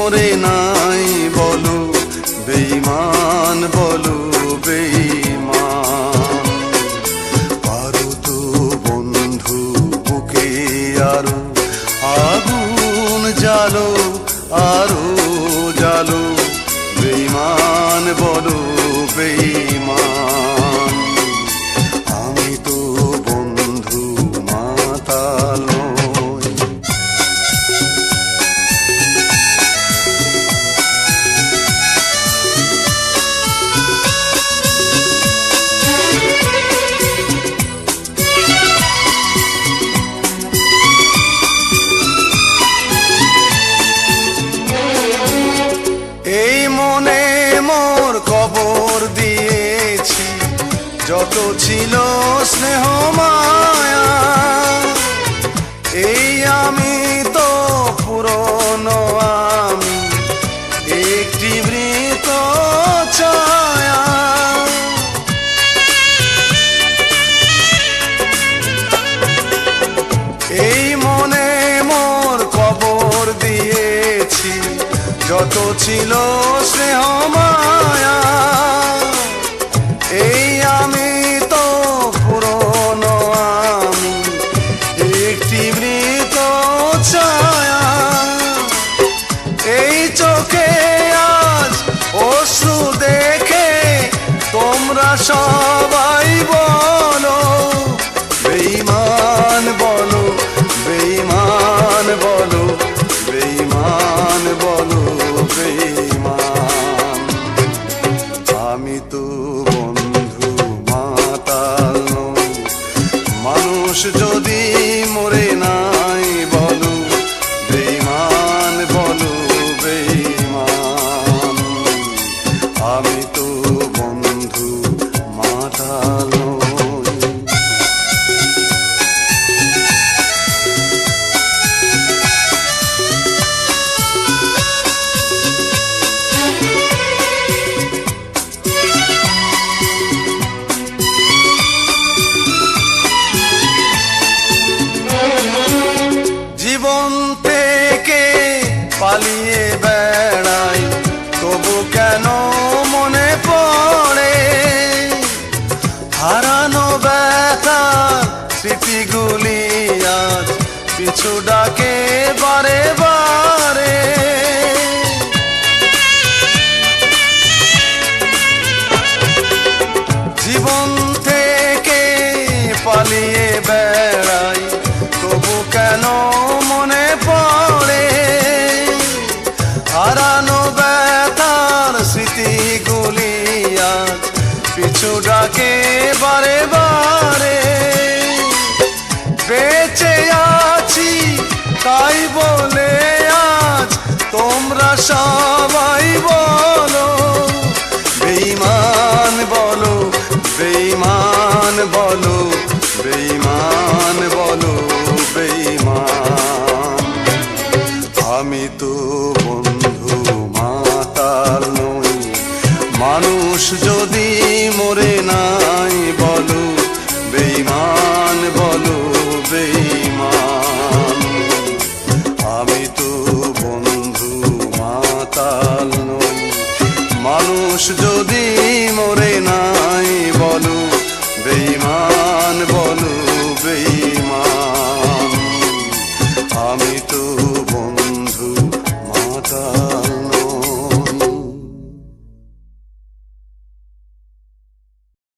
মরে নাই বলো বেঈমান, বলো বেঈমান। পারো তো বন্ধু বুকে আরো আগুন জালো, আরো জালো, বেঈমান বলো বেঈমান। আমি তো বন্ধু মাতাল নই। এই মনে মোর কবর দিয়েছি যত ছিল স্নেহ মায়া। এই আমি তো পুরনো, আমি একটি মৃত ছায়া। এই মনে মোর কবর দিয়েছি যত ছিল স্নেহ মায়া। এই আমি তো পুরনো, আমি একটি মৃত ছায়া। এই চোখে আজ অশ্রু দেখে তোমরা সবাই বলো বেঈমান, বলো বেঈমান, বলো বেঈমান, বলো বেঈমান। আমি তো বন্ধু মাতাল নই। মানুষ যদি মরে নাই বলো বেঈমান, বলো বেঈমান। আমি তো বন্ধু মাতাল নই। জীবন থেকে পালিয়ে বেড়াই তবু কেন মনে পড়ে হারানো ব্যথার স্মৃতিগুলি আজ পিছু ডাকে বারে বারে। জীবন থেকে পালিয়ে বেড়াই তবু কেন মনে পড়ে হারানো ব্যথার স্মৃতিগুলি আজ পিছু ডাকে বারে বারে। বেঁচে আছি তাই বলে আজ তোমরা সবাই বলো বেঈমান, বলো বেঈমান, বলো বেঈমান, বলো বেঈমান। আমি তো